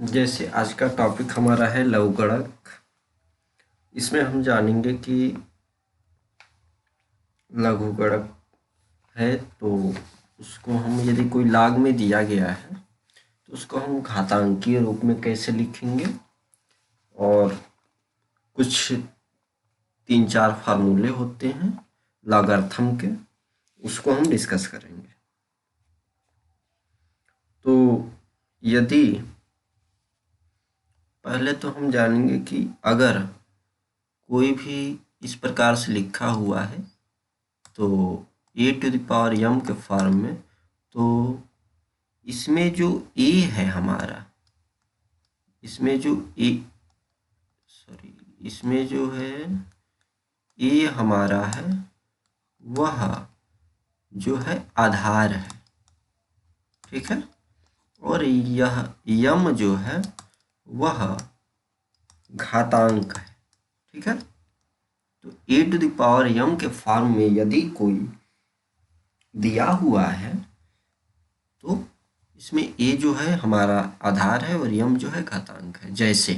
जैसे आज का टॉपिक हमारा है लघुगणक। इसमें हम जानेंगे कि लघुगणक है तो उसको हम यदि कोई लाग में दिया गया है तो उसको हम घातांकीय रूप में कैसे लिखेंगे और कुछ 3-4 फार्मूले होते हैं लॉगरिथम के, उसको हम डिस्कस करेंगे। तो यदि पहले तो हम जानेंगे कि अगर कोई भी इस प्रकार से लिखा हुआ है तो e⁻m के फॉर्म में, तो इसमें जो a है हमारा, इसमें जो है a हमारा है वह जो है आधार है, ठीक है। और यह यम जो है वह घातांक है, ठीक है। तो e⁻m के फॉर्म में यदि कोई दिया हुआ है तो इसमें a जो है हमारा आधार है और m जो है घातांक है। जैसे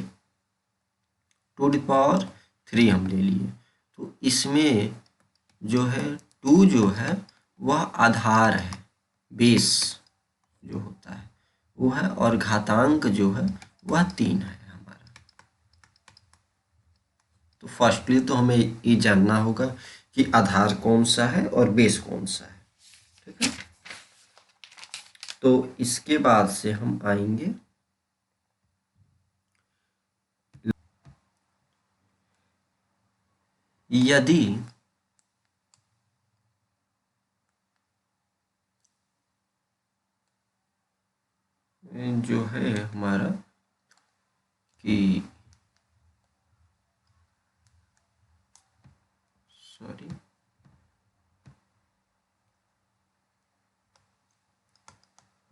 2⁻³ हम ले लिए तो इसमें जो है 2 जो है वह आधार है, बेस जो होता है वो है, और घातांक जो है वह 3 है हमारा। तो फर्स्टली तो हमें ये जानना होगा कि आधार कौन सा है और बेस कौन सा है, ठीक है। तो इसके बाद से हम आएंगे यदि जो है हमारा कि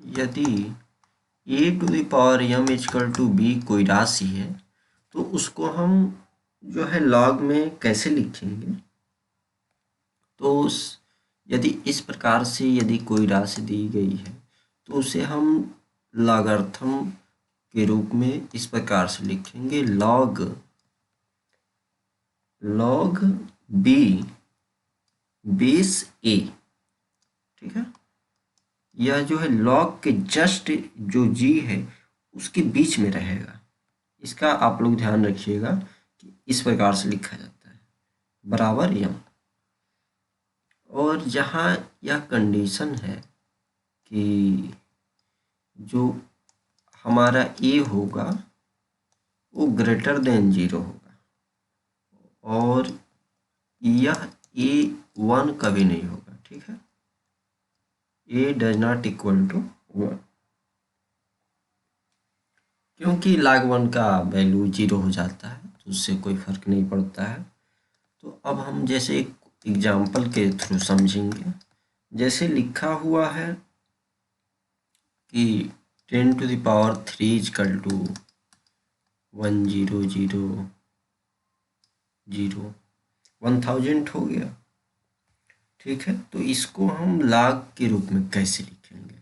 यदि e⁻m=b कोई राशि है तो उसको हम जो है लॉग में कैसे लिखेंगे। तो यदि इस प्रकार से यदि कोई राशि दी गई है तो उसे हम लॉगरिथम के रूप में इस प्रकार से लिखेंगे, log b बेस a, ठीक है। यह जो है log के जस्ट जो g है उसके बीच में रहेगा। इसका आप लोग ध्यान रखिएगा कि इस प्रकार से लिखा जाता है बराबर m। और जहाँ यह कंडीशन है कि जो हमारा a होगा वो ग्रेटर देन 0 होगा और यह a1 कभी नहीं होगा, ठीक है। a does not equal to 1, क्योंकि log 1 का वैल्यू 0 हो जाता है तो उससे कोई फर्क नहीं पड़ता है। तो अब हम जैसे एक एग्जाम्पल के थ्रू समझेंगे। जैसे लिखा हुआ है कि 10⁻³ = 1000 हो गया, ठीक है। तो इसको हम log के रूप में कैसे लिखेंगे,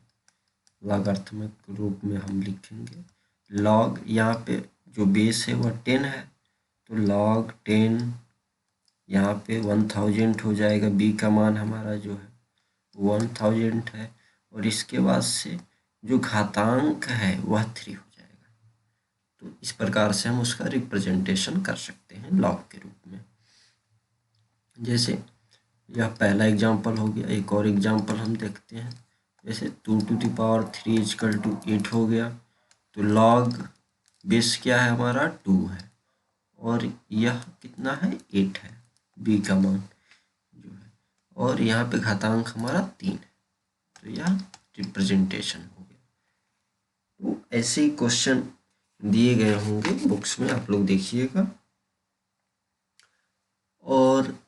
लॉगरिथमिक रूप में हम लिखेंगे log, यहाँ पे जो बेस है वह 10 है तो log 10, यहाँ पे 1000 हो जाएगा, b का मान हमारा जो है 1000 है, और इसके बाद से जो घातांक है वह 3 हो जाएगा। तो इस प्रकार से हम उसका रिप्रेजेंटेशन कर सकते हैं log के रूप में। जैसे यह पहला एग्जाम्पल हो गया। एक और एग्जाम्पल हम देखते हैं। जैसे 2⁻³ = 8 हो गया तो log बेस क्या है हमारा 2 है और यह कितना है 8 है, b का मान जो है, और यहाँ पे घातांक हमारा 3 है। तो यह रिप्रेजेंटेशन हो गया। तो ऐसे ही क्वेश्चन दिए गए होंगे बुक्स में, आप लोग देखिएगा। और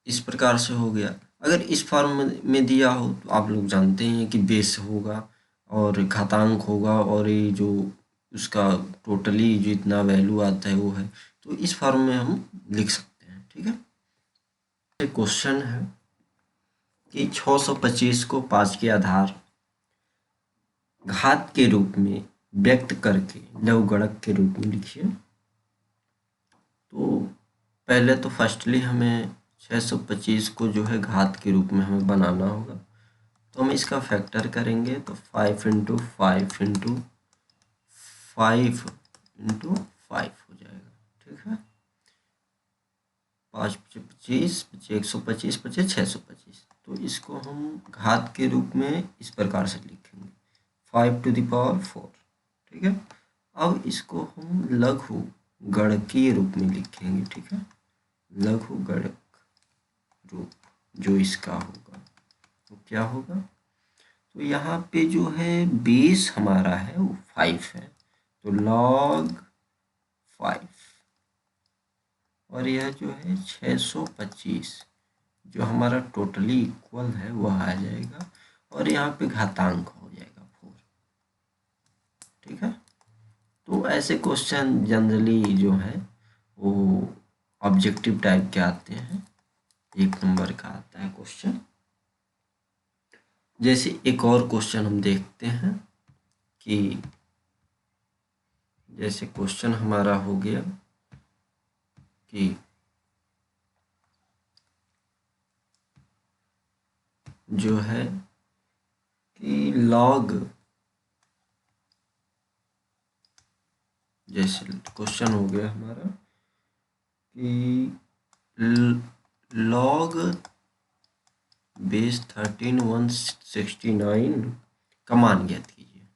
इस प्रकार से हो गया। अगर इस फॉर्म में दिया हो तो आप लोग जानते हैं कि बेस होगा और घातांक होगा और ये जो उसका टोटली जो इतना वैल्यू आता है वो है, तो इस फॉर्म में हम लिख सकते हैं, ठीक है। क्वेश्चन है कि 625 को 5 के आधार घात के रूप में व्यक्त करके लघुगणक के रूप में लिखिए। तो पहले तो फर्स्टली हमें 625 को जो है घात के रूप में हमें बनाना होगा। तो हम इसका फैक्टर करेंगे तो 5 इंटू 5 इंटू 5 इंटू 5 हो जाएगा। ठीक है, 5 25 125 25 625। तो इसको हम घात के रूप में इस प्रकार से लिखेंगे 5 टू द पावर 4। ठीक है, अब इसको हम लघु गणकीय रूप में लिखेंगे। ठीक है, लघु गणक रूप जो इसका होगा वो क्या होगा, तो यहाँ पे जो है बेस हमारा है वो 5 है, तो log 5, और यह जो है 625 जो हमारा टोटली इक्वल है वह आ जाएगा, और यहाँ पे घातांक हो जाएगा 4। ठीक है, तो ऐसे क्वेश्चन जनरली जो है वो ऑब्जेक्टिव टाइप के आते हैं, 1 नंबर का आता है क्वेश्चन। जैसे एक और क्वेश्चन हम देखते हैं कि जैसे क्वेश्चन हमारा हो गया कि जो है कि log, जैसे क्वेश्चन हो गया हमारा कि log बेस 13 169 का मान ज्ञात कीजिए।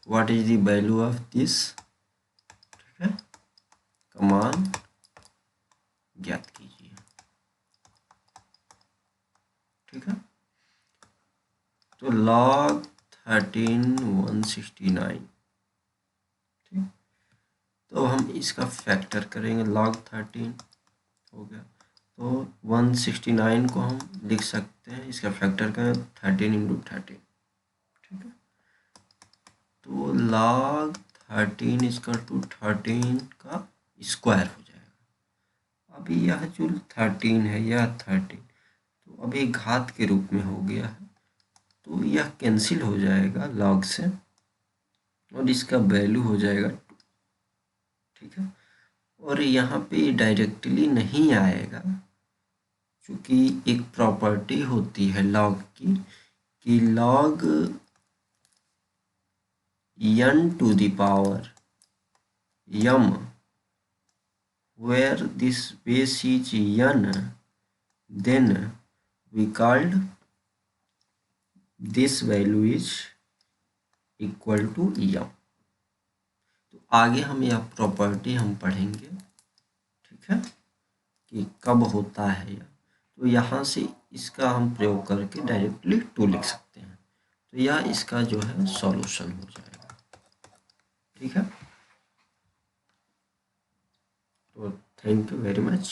What is the value of this. ठीक है, का मान ज्ञात कीजिए। ठीक है, तो log 13 169। ठीक, तो हम इसका फैक्टर करेंगे, log 13 हो गया, तो 169 को हम लिख सकते हैं, इसका फैक्टर करें 13 इंटू 13। ठीक है, तो log 13 इसका टू 13 का स्क्वायर हो जाएगा। अभी यह जो 13 है यह 13 तो अभी घात के रूप में हो गया है, तो यह कैंसिल हो जाएगा log से और इसका वैल्यू हो जाएगा 2। ठीक है, और यहाँ पे डायरेक्टली नहीं आएगा, क्योंकि एक प्रॉपर्टी होती है log की कि log n to the power m where this base is n, then we called this value is equal to m। तो आगे हम यह प्रॉपर्टी हम पढ़ेंगे। ठीक है, कि कब होता है यह, तो यहाँ से इसका हम प्रयोग करके डायरेक्टली 2 लिख सकते हैं, तो यह इसका जो है सॉल्यूशन हो जाएगा। ठीक है, तो थैंक यू वेरी मच।